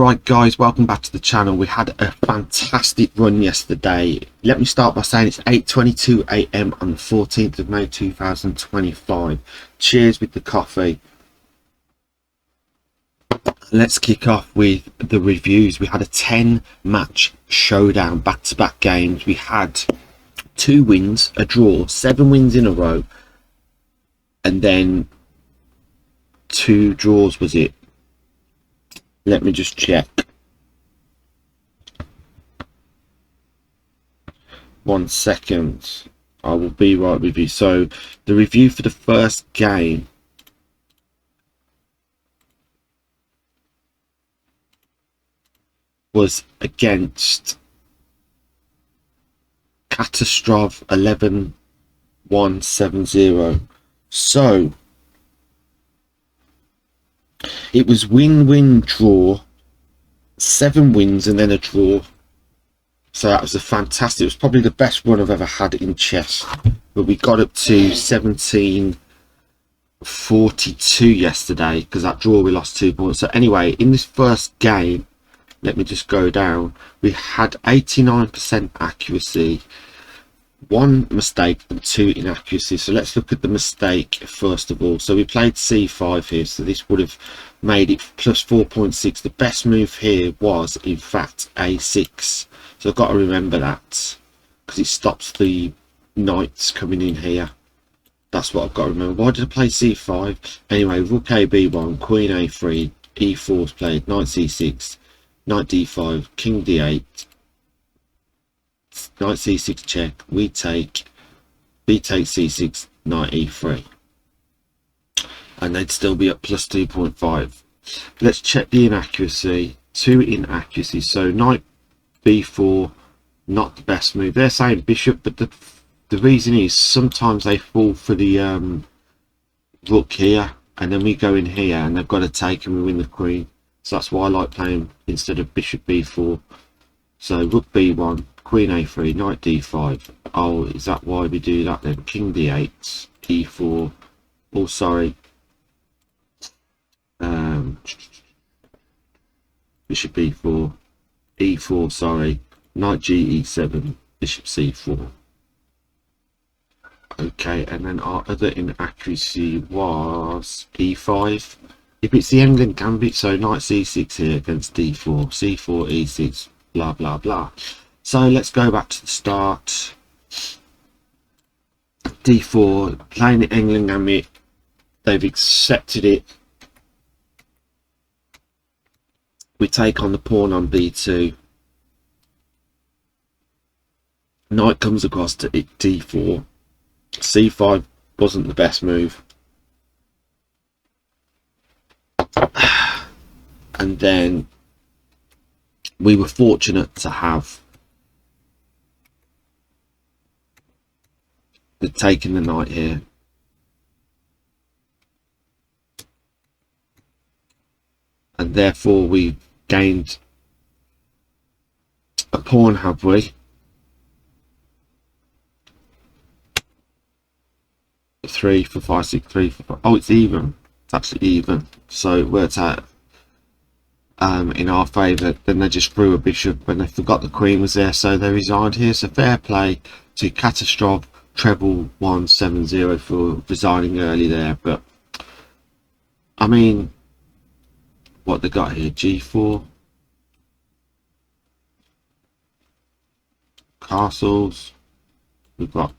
Right guys, welcome back to the channel. We had a fantastic run yesterday. Let me start by saying it's 8:22 AM on the 14th of May 2025. Cheers with the coffee. Let's kick off with the reviews. We had a 10 match showdown, back-to-back games. We had 2 wins, a draw, 7 wins in a row, and then 2 draws. Was it? Let me just check. 1 second. I will be right with you. So the review for the first game was against Katastrof 11-170. So it was win-win draw, 7 wins and then a draw. So that was a fantastic, it was probably the best run I've ever had in chess. But we got up to 1742 yesterday, because that draw we lost 2 points. So anyway, in this first game, let me just go down, we had 89% accuracy, 1 mistake and 2 inaccuracies. So let's look at the mistake first of all. So we played c5 here, so this would have made it plus 4.6. The best move here was in fact a6, so I've got to remember that, because it stops the knights coming in here. That's what I've got to remember. Why did I play c5? Anyway, rook a b1, queen a3, e4 is played, knight c6, knight d5, king d8, knight c6 check, we take, b takes c6, knight e3, and they'd still be at plus 2.5. Let's check the inaccuracy. 2 inaccuracies. So knight b4, not the best move. They're saying bishop, but the reason is sometimes they fall for the rook here, and then we go in here and they've got to take and we win the queen. So that's why I like playing instead of bishop b4. So rook b1, queen a3, knight d5. Oh, is that why we do that then? King d8, e4. Oh, sorry. Bishop b4, e4, sorry. Knight g e7, bishop c4. Okay, and then our other inaccuracy was e5. If it's the England gambit, so knight c6 here against d4, c4, e6, blah blah blah. So let's go back to the start. d4, playing the England gambit, they've accepted it. We take on the pawn on b2. Knight comes across to d4. c5 wasn't the best move. And then we were fortunate to have taking the knight here. And therefore we gained a pawn, have we? 3 for 5, 6, 3 for 5. Oh, it's even. It's actually even. So it worked out in our favour. Then they just threw a bishop when they forgot the queen was there, so they resigned here. So fair play to Katastrof treble 170 for resigning early there. But I mean, what they got here, g4, castles, we've got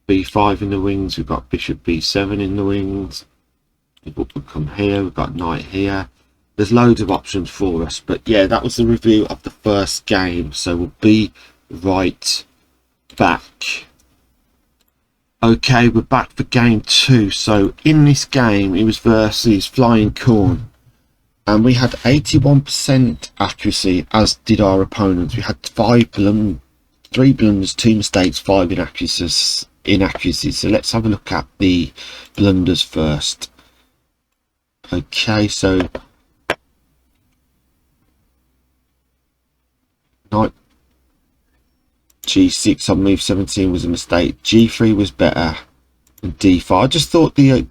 b5 in the wings, we've got bishop b7 in the wings, the book would come here, we've got knight here. There's loads of options for us. But yeah, that was the review of the first game, so we'll be right back. Okay, we're back for game 2. So in this game it was versus Flying Corn, and we had 81% accuracy, as did our opponents. We had 3 blunders, 2 mistakes, 5 inaccuracies. So let's have a look at the blunders first. Okay, so knight g6 on move 17 was a mistake. g3 was better than d5. I just thought the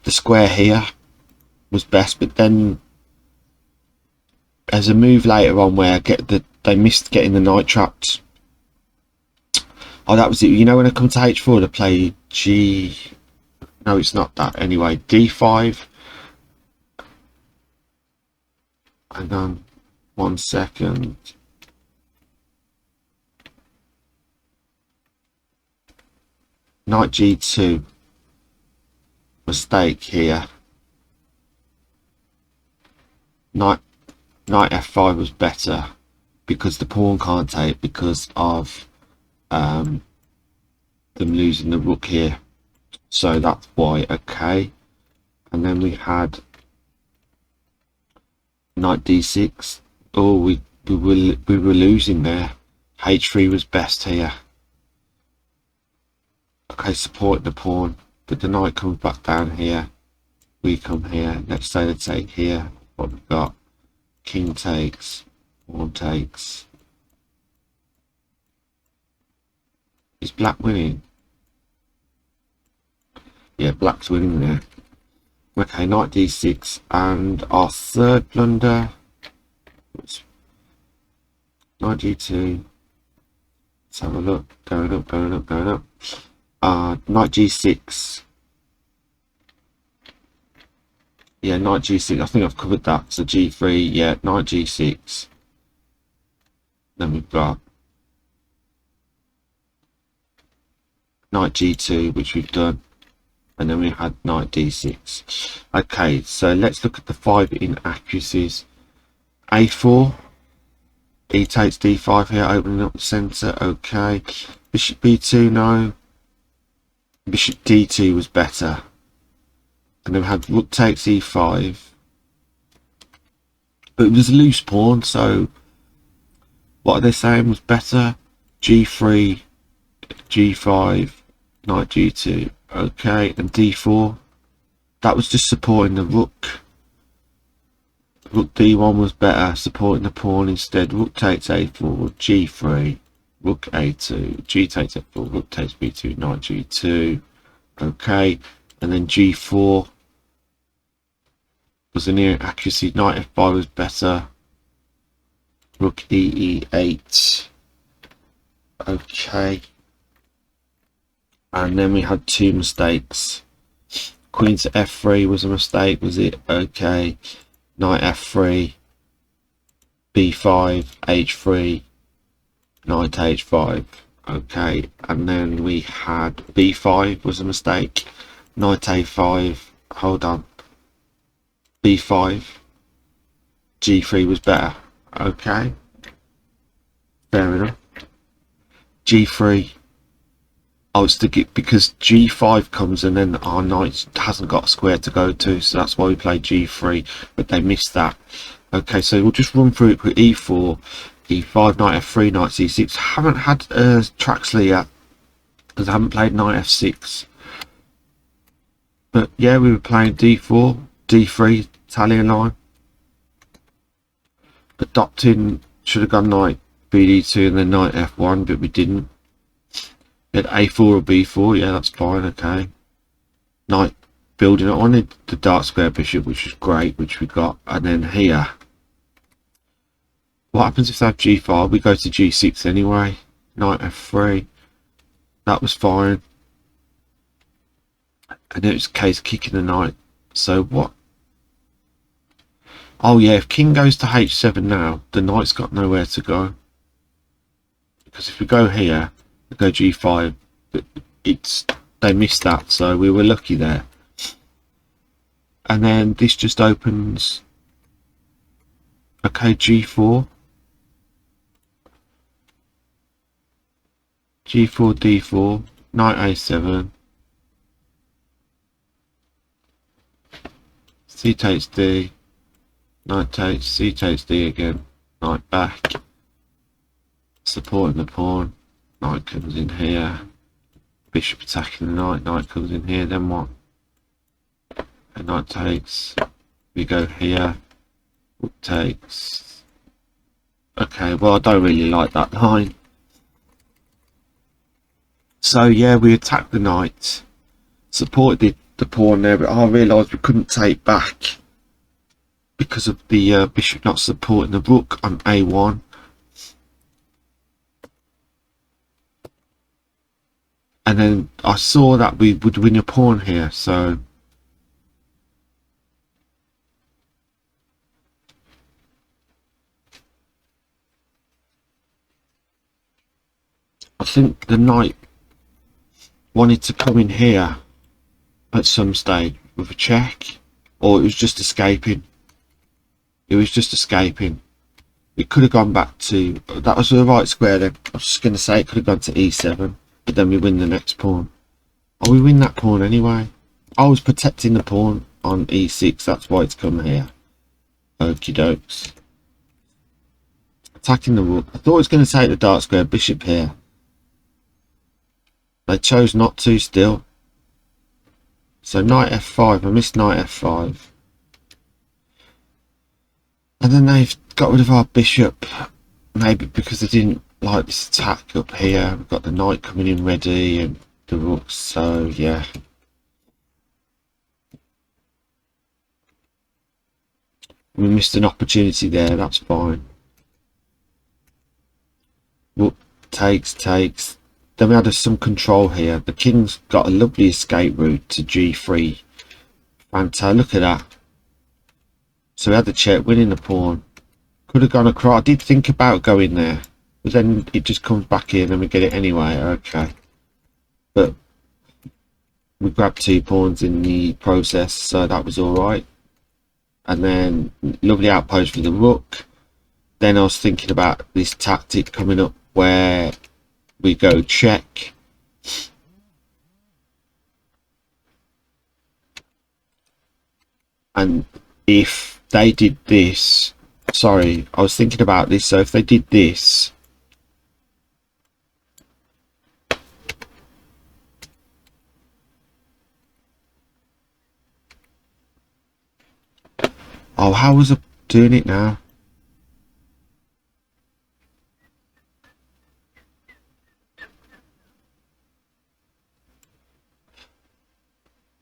square here was best, but then there's a move later on where they missed getting the knight trapped. Oh, that was it. You know, when I come to h4 to play g, no, it's not that. Anyway, d5. Hang on 1 second. Knight g2. Mistake here. Knight f5 was better because the pawn can't take because of them losing the rook here. So that's why. Okay. And then we had knight d6. Oh, we were losing there. h3 was best here. Okay, support the pawn, but the knight comes back down here. We come here. Let's say they take here. What we've got: king takes, pawn takes. Is black winning? Yeah, black's winning there. Okay, knight d6, and our third blunder. Knight g2. Let's have a look. Going up, going up, going up. Knight g6. Yeah, knight g6. I think I've covered that. So g3. Yeah, knight g6. Then we've got knight g2, which we've done. And then we had knight d6. Okay, so let's look at the 5 inaccuracies. a4. E takes d5 here, opening up the centre. Okay. Bishop b2, no. Bishop d2 was better. And then we had rook takes e5. But it was a loose pawn, so what are they saying was better? g3, g5, knight g2. Okay, and d4. That was just supporting the rook. Rook d1 was better, supporting the pawn instead. Rook takes a4, g3, rook a2, g takes f4, rook takes b2, knight g2. Okay, and then g4 was a near accuracy. Knight f5 was better. Rook e8. Okay, and then we had 2 mistakes. Queen to f3 was a mistake, was it? Okay. Knight f3, b5, h3, knight h5. Okay, and then we had b5 was a mistake. Knight a5. Hold on. b5, g3 was better. Okay, fair enough. g3. Oh, it's because g5 comes and then our knight hasn't got a square to go to, so that's why we played g3, but they missed that. Okay, so we'll just run through it with e4, e5, knight f3, knight c6. Haven't had Traxler yet because I haven't played knight f6. But yeah, we were playing d4, d3, Italian line. Adopting, should have gone knight bd2 and then knight f1, but we didn't. At a4 or b4, yeah, that's fine. Okay, knight building it on the dark square bishop, which is great, which we got. And then here, what happens if they have g5? We go to g6 anyway. Knight f3, that was fine. And it was a case of kicking the knight. So what? Oh yeah, if king goes to h7 now, the knight's got nowhere to go. Because if we go here, go g5, but they missed that, so we were lucky there. And then this just opens. Okay, g4, d4, knight a7, c takes d, knight takes, c takes d again, knight back, supporting the pawn. Knight comes in here, bishop attacking the knight, knight comes in here, then what? And knight takes, we go here, rook takes. Okay, well I don't really like that line. So yeah, we attacked the knight, supported the pawn there, but I realised we couldn't take back because of the bishop not supporting the rook on a1. And then I saw that we would win a pawn here, so I think the knight wanted to come in here at some stage with a check, or it was just escaping. It was just escaping. It could have gone back to, that was the right square then. I was just going to say it could have gone to e7, but then we win the next pawn. Oh, we win that pawn anyway. I was protecting the pawn on e6, that's why it's come here. Okie dokes. Attacking the rook. I thought it was going to take the dark square bishop here. They chose not to still. So knight f5, I missed knight f5. And then they've got rid of our bishop, maybe because they didn't like this attack up here. We've got the knight coming in ready and the rooks, so yeah. We missed an opportunity there, that's fine. Rook takes. Then we had some control here. The king's got a lovely escape route to g3. Fantastic, look at that. So we had the check, winning the pawn. Could have gone across. I did think about going there, but then it just comes back here and then we get it anyway. Okay. But we grabbed 2 pawns in the process, so that was alright. And then lovely outpost for the rook. Then I was thinking about this tactic coming up where we go check. And if they did this, sorry, I was thinking about this, so if they did this, oh, how was I doing it now?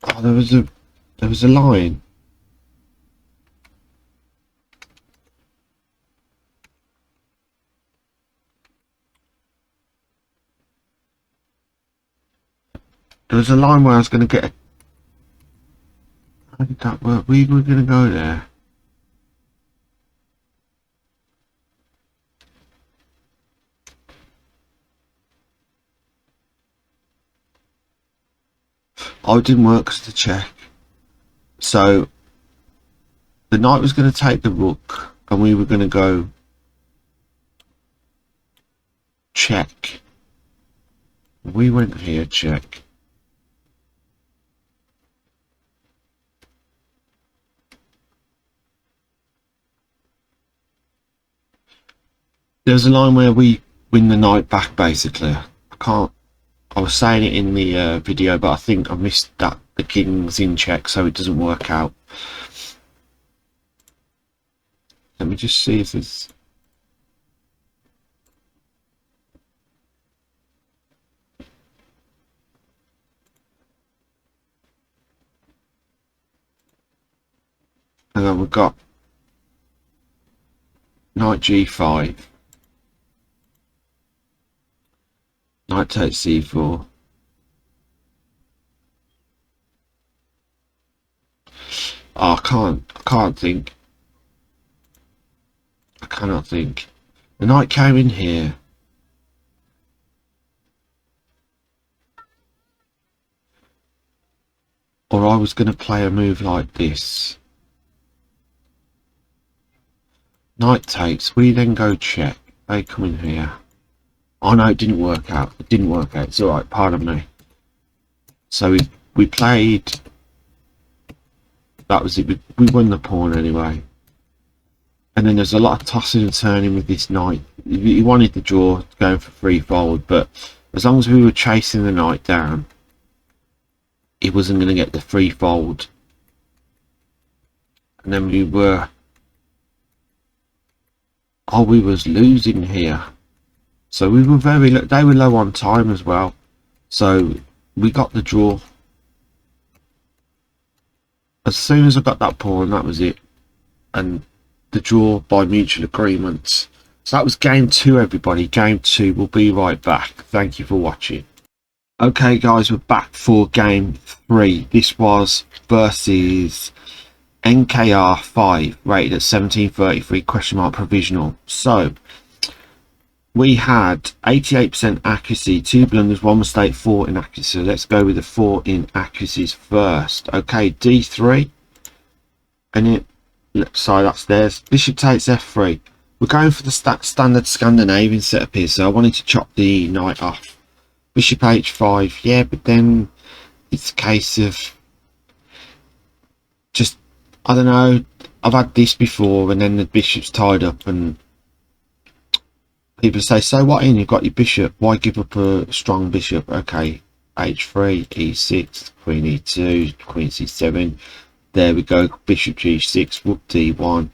Oh, there was a line. There was a line where I was going to get a... How did that work? We were going to go there. Oh, it didn't work because of the check. So the knight was going to take the rook and we were going to go check. We went here, check. There's a line where we win the knight back, basically. I was saying it in the video, but I think I missed that the king's in check, so it doesn't work out. Let me just see if there's... And then we've got knight g5. Knight takes c4. Oh, I can't think. I cannot think. The knight came in here. Or I was going to play a move like this. Knight takes. We then go check. They come in here. Oh no, it didn't work out. It didn't work out. It's alright, pardon me. So we played... That was it. We won the pawn anyway. And then there's a lot of tossing and turning with this knight. He wanted the draw, going for free fold, but as long as we were chasing the knight down, he wasn't going to get the free fold. And then we were... Oh, we was losing here. So we were they were low on time as well. So we got the draw. As soon as I got that pawn, that was it. and the draw by mutual agreement. So that was game 2, everybody. Game 2. We'll be right back. Thank you for watching. Okay guys, we're back for game 3. This was versus NKR 5, rated at 1733 question mark provisional. So we had 88% accuracy, 2 blunders, 1 mistake, 4 inaccuracy. So let's go with the 4 inaccuracies first. Okay, D3, and it, sorry, that's theirs. Bishop takes F3. We're going for the standard Scandinavian setup here, so I wanted to chop the knight off. Bishop H5, yeah, but then it's a case of just, I don't know, I've had this before, and then the bishop's tied up, and people say, so what, Ian, you've got your bishop, why give up a strong bishop? Okay, H3, E6, Queen E2, Queen C7, there we go, Bishop G6, Rook D1,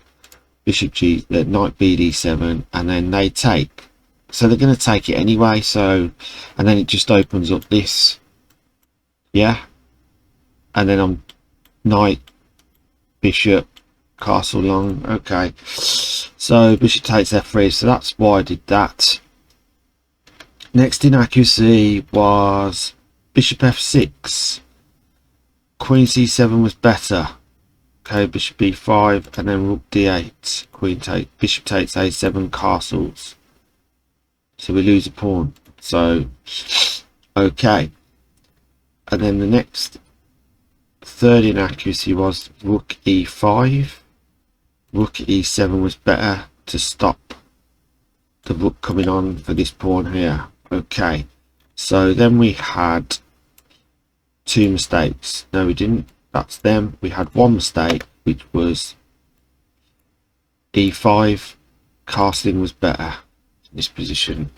Bishop G, Knight BD7, and then they take. So they're going to take it anyway, so, and then it just opens up this, yeah, and then I'm knight, bishop, castle long. Okay, so bishop takes F3, so that's why I did that. Next inaccuracy was bishop F6, Queen C7 was better. Okay, bishop B5, and then rook D8, bishop takes A7, castles. So we lose a pawn. So, okay. And then the next third inaccuracy was rook E5. Rook E7 was better to stop the rook coming on for this pawn here. Okay. So then we had 2 mistakes. No, we didn't. That's them. We had 1 mistake, which was E5. Castling was better in this position,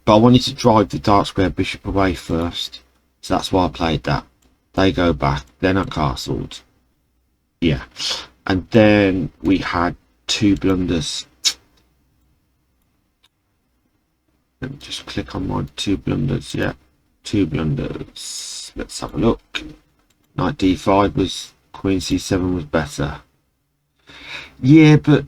but I wanted to drive the dark square bishop away first, so that's why I played that. They go back, then I castled, yeah, and then we had 2 blunders. Let me just click on my 2 blunders. Yeah, 2 blunders. Let's have a look. Knight D5 was, Queen C7 was better. Yeah, but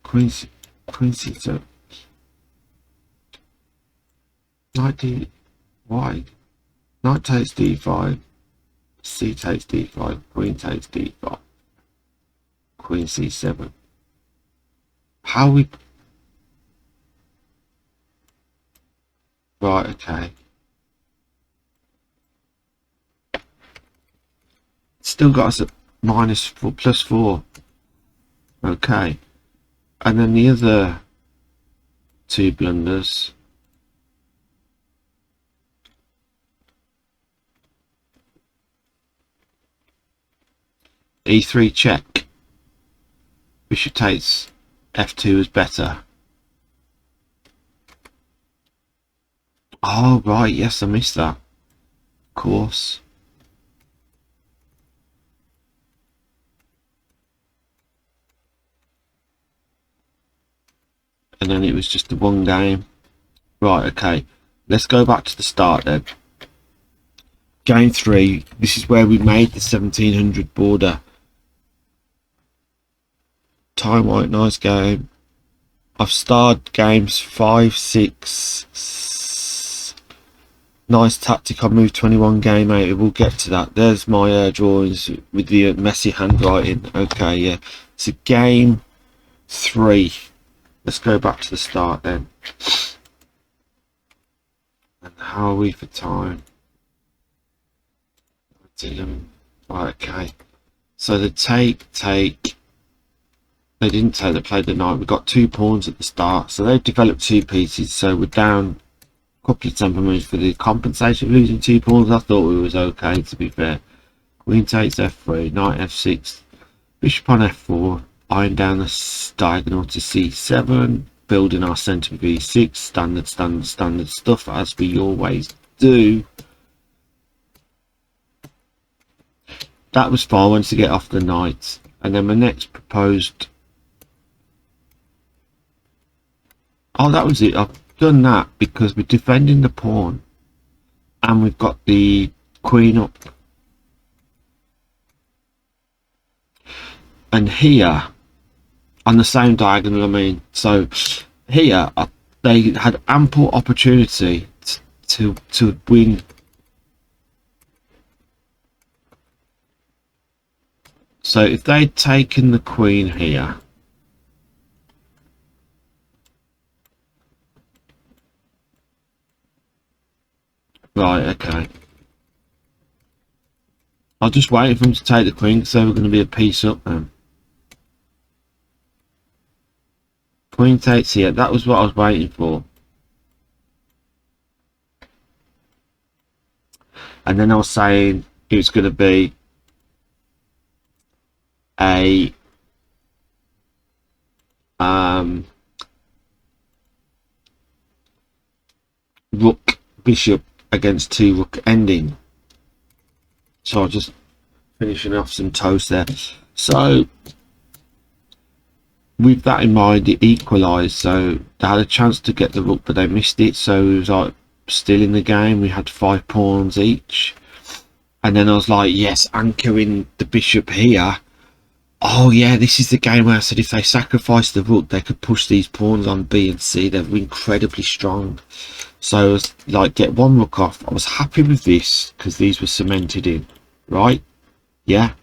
Queen C7, Knight D, why? Knight takes D5, C takes D5, Queen takes D5, Queen C7. How we? Right, okay. Still got us at -4, +4. Okay. And then the other 2 blunders. E3 check. Bishop takes F2 is better. Oh, right, yes, I missed that. Of course. And then it was just the 1 game. Right, okay. Let's go back to the start then. Game 3. This is where we made the 1700 border. Time White, nice game. I've starred games 5, 6. Nice tactic. I moved 21 game 8. We'll get to that. There's my drawings with the messy handwriting. Okay, yeah. So game 3. Let's go back to the start then. And how are we for time? Right, okay. So the take. They didn't take, they played the knight. We got 2 pawns at the start. So they've developed 2 pieces. So we're down a couple of tempo moves for the compensation of losing 2 pawns. I thought we was okay, to be fair. Queen takes F3, knight F6, bishop on F4. Iron down the diagonal to C7, building our centre with E6, standard stuff as we always do. That was fine. I wanted to get off the knight, and then my next proposed. Oh, that was it. I've done that because we're defending the pawn, and we've got the queen up. and here on the same diagonal, I mean, so here they had ample opportunity to win. So if they'd taken the queen here, right, okay, I'll just wait for them to take the queen, because they were going to be a piece up then. Queen takes here, that was what I was waiting for. And then I was saying it was going to be a rook bishop against 2 rook ending. So I'm just finishing off some toast there. So with that in mind, it equalised, so they had a chance to get the rook but they missed it, so it was like still in the game. We had 5 pawns each, and then I was like, yes, anchoring the bishop here. Oh yeah, this is the game where I said if they sacrifice the rook they could push these pawns on B and C. They're incredibly strong. So I was like, get 1 rook off. I was happy with this because these were cemented in, right? Yeah.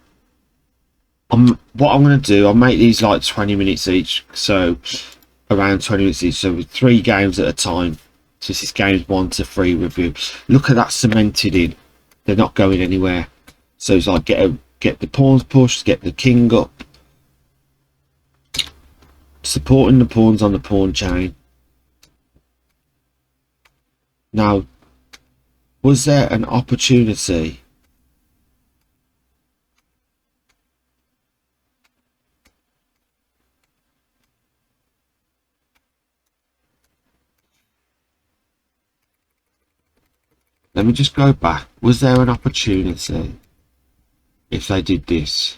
What I'm going to do, I'll make these like 20 minutes each, so around 20 minutes each, so with 3 games at a time. So this is games 1 to 3 review. Look at that cemented in. They're not going anywhere. So it's like get the pawns pushed, get the king up, supporting the pawns on the pawn chain. Now, was there an opportunity? Let me just go back. Was there an opportunity if they did this?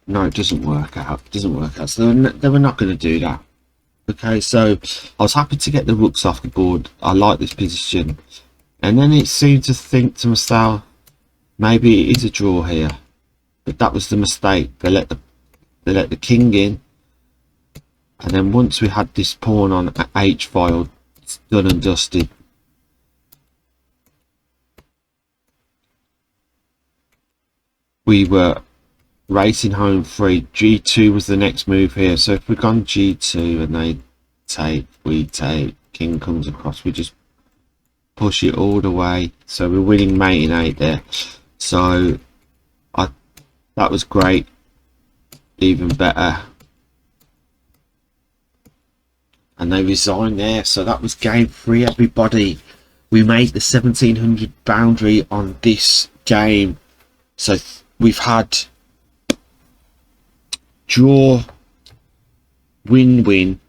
No, it doesn't work out. It doesn't work out. So they were not going to do that. Okay, so I was happy to get the rooks off the board. I like this position. And then it seemed to think to myself, maybe it is a draw here. But that was the mistake. They let the king in. And then once we had this pawn on H file, it's done and dusted. We were racing home free. G2 was the next move here. So if we've gone G2 and they take, we take, king comes across, we just push it all the way. So we're winning mate in 8 there. So that was great. Even better. And they resigned there. So that was game 3, everybody. We made the 1700 boundary on this game. So we've had draw, win,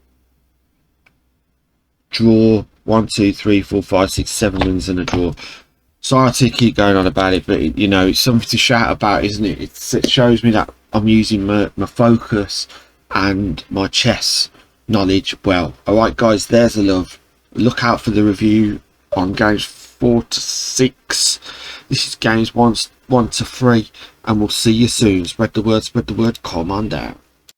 draw, 1 2 3 4 5 6 7 wins and a draw. Sorry to keep going on about it, but you know, it's something to shout about, isn't it? It shows me that I'm using my focus and my chess knowledge well. All right guys, there's a love. Look out for the review on games 4 to 6. This is games 1 to 3, and we'll see you soon. Spread the word, come on down.